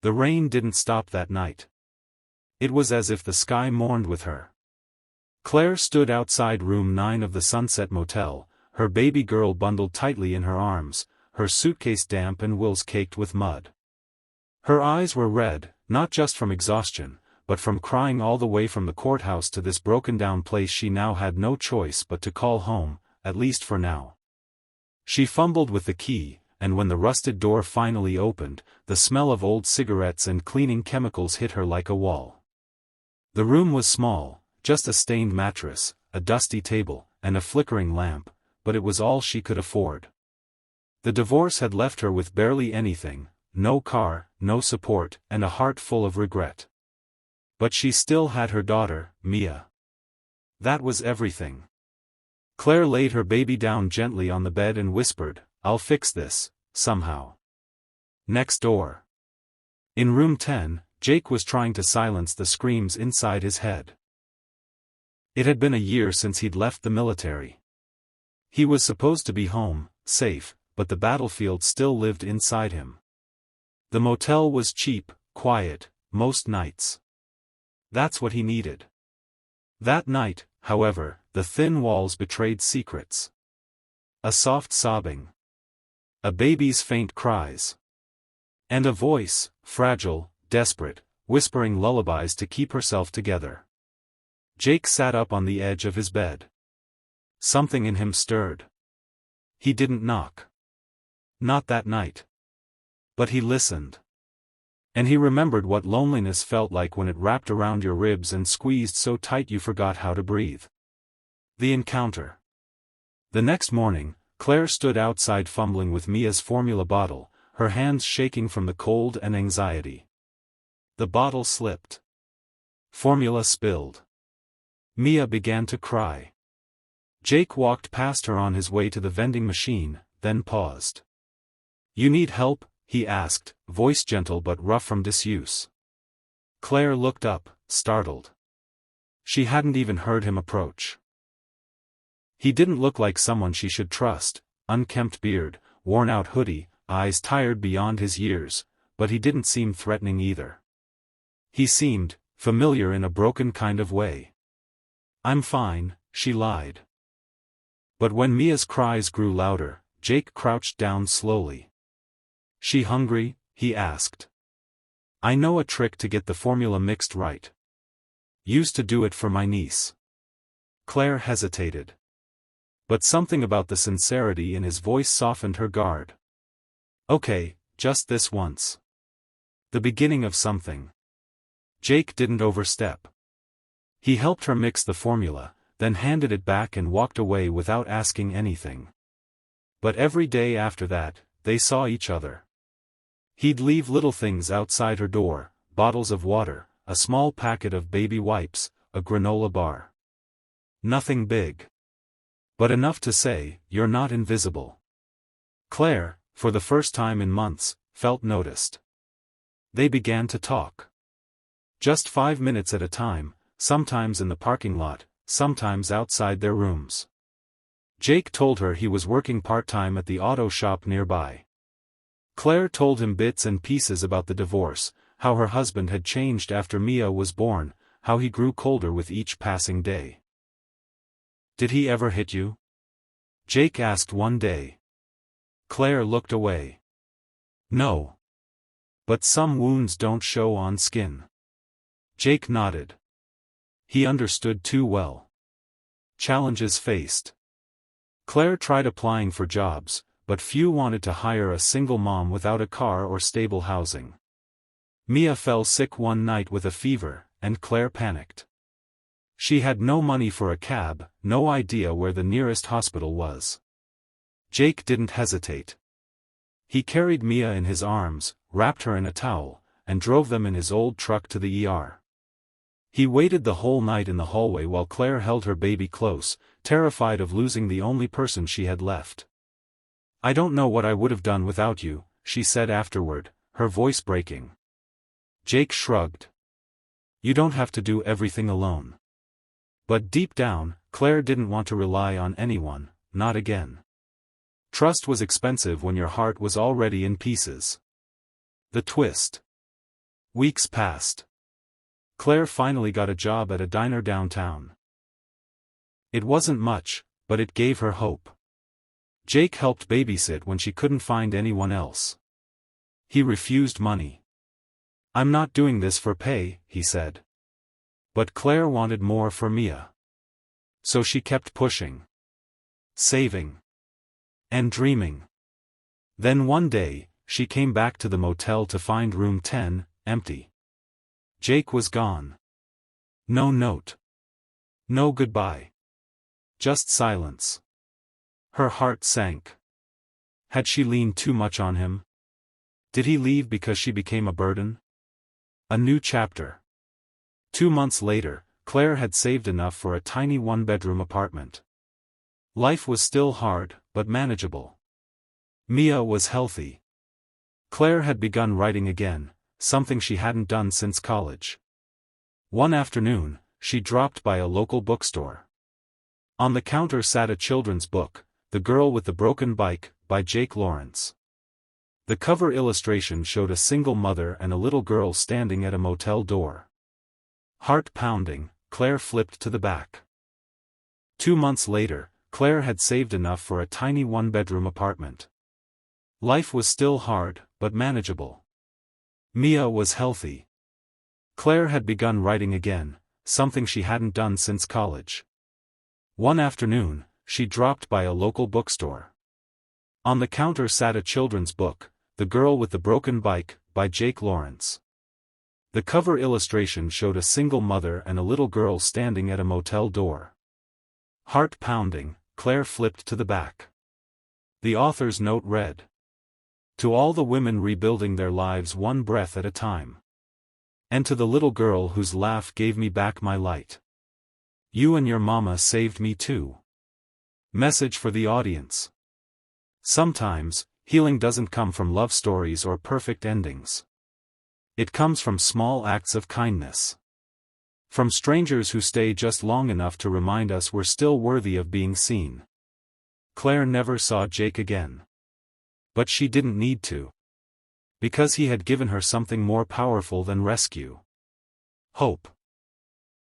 The rain didn't stop that night. It was as if the sky mourned with her. Claire stood outside room 9 of the Sunset Motel, her baby girl bundled tightly in her arms, her suitcase damp and wheels caked with mud. Her eyes were red, not just from exhaustion, but from crying all the way from the courthouse to this broken-down place she now had no choice but to call home, at least for now. She fumbled with the key, and when the rusted door finally opened, the smell of old cigarettes and cleaning chemicals hit her like a wall. The room was small, just a stained mattress, a dusty table, and a flickering lamp, but it was all she could afford. The divorce had left her with barely anything, no car, no support, and a heart full of regret. But she still had her daughter, Mia. That was everything. Claire laid her baby down gently on the bed and whispered, "I'll fix this, somehow." Next door. In room 10, Jake was trying to silence the screams inside his head. It had been a year since he'd left the military. He was supposed to be home, safe, but the battlefield still lived inside him. The motel was cheap, quiet, most nights. That's what he needed. That night, however, the thin walls betrayed secrets. A soft sobbing. A baby's faint cries. And a voice, fragile, desperate, whispering lullabies to keep herself together. Jake sat up on the edge of his bed. Something in him stirred. He didn't knock. Not that night. But he listened. And he remembered what loneliness felt like when it wrapped around your ribs and squeezed so tight you forgot how to breathe. The encounter. The next morning, Claire stood outside fumbling with Mia's formula bottle, her hands shaking from the cold and anxiety. The bottle slipped. Formula spilled. Mia began to cry. Jake walked past her on his way to the vending machine, then paused. "You need help?" he asked, voice gentle but rough from disuse. Claire looked up, startled. She hadn't even heard him approach. He didn't look like someone she should trust, unkempt beard, worn-out hoodie, eyes tired beyond his years, but he didn't seem threatening either. He seemed familiar in a broken kind of way. "I'm fine," she lied. But when Mia's cries grew louder, Jake crouched down slowly. "She hungry?" he asked. "I know a trick to get the formula mixed right. Used to do it for my niece." Claire hesitated. But something about the sincerity in his voice softened her guard. "Okay, just this once. The beginning of something." Jake didn't overstep. He helped her mix the formula, then handed it back and walked away without asking anything. But every day after that, they saw each other. He'd leave little things outside her door, bottles of water, a small packet of baby wipes, a granola bar. Nothing big. But enough to say, "You're not invisible." Claire, for the first time in months, felt noticed. They began to talk. Just 5 minutes at a time, sometimes in the parking lot, sometimes outside their rooms. Jake told her he was working part-time at the auto shop nearby. Claire told him bits and pieces about the divorce, how her husband had changed after Mia was born, how he grew colder with each passing day. "Did he ever hit you?" Jake asked one day. Claire looked away. "No. But some wounds don't show on skin." Jake nodded. He understood too well. Challenges faced. Claire tried applying for jobs, but few wanted to hire a single mom without a car or stable housing. Mia fell sick one night with a fever, and Claire panicked. She had no money for a cab, no idea where the nearest hospital was. Jake didn't hesitate. He carried Mia in his arms, wrapped her in a towel, and drove them in his old truck to the ER. He waited the whole night in the hallway while Claire held her baby close, terrified of losing the only person she had left. "I don't know what I would have done without you," she said afterward, her voice breaking. Jake shrugged. "You don't have to do everything alone." But deep down, Claire didn't want to rely on anyone, not again. Trust was expensive when your heart was already in pieces. The twist. Weeks passed. Claire finally got a job at a diner downtown. It wasn't much, but it gave her hope. Jake helped babysit when she couldn't find anyone else. He refused money. "I'm not doing this for pay," he said. But Claire wanted more for Mia. So she kept pushing. Saving. And dreaming. Then one day, she came back to the motel to find room 10, empty. Jake was gone. No note. No goodbye. Just silence. Her heart sank. Had she leaned too much on him? Did he leave because she became a burden? A new chapter. 2 months later, Claire had saved enough for a tiny one-bedroom apartment. Life was still hard, but manageable. Mia was healthy. Claire had begun writing again, something she hadn't done since college. One afternoon, she dropped by a local bookstore. On the counter sat a children's book, The Girl with the Broken Bike, by Jake Lawrence. The cover illustration showed a single mother and a little girl standing at a motel door. Heart pounding, Claire flipped to the back. 2 months later, Claire had saved enough for a tiny one-bedroom apartment. Life was still hard, but manageable. Mia was healthy. Claire had begun writing again, something she hadn't done since college. One afternoon, she dropped by a local bookstore. On the counter sat a children's book, The Girl with the Broken Bike, by Jake Lawrence. The cover illustration showed a single mother and a little girl standing at a motel door. Heart pounding, Claire flipped to the back. The author's note read: "To all the women rebuilding their lives one breath at a time. And to the little girl whose laugh gave me back my light. You and your mama saved me too." Message for the audience. Sometimes, healing doesn't come from love stories or perfect endings. It comes from small acts of kindness. From strangers who stay just long enough to remind us we're still worthy of being seen. Claire never saw Jake again. But she didn't need to. Because he had given her something more powerful than rescue. Hope.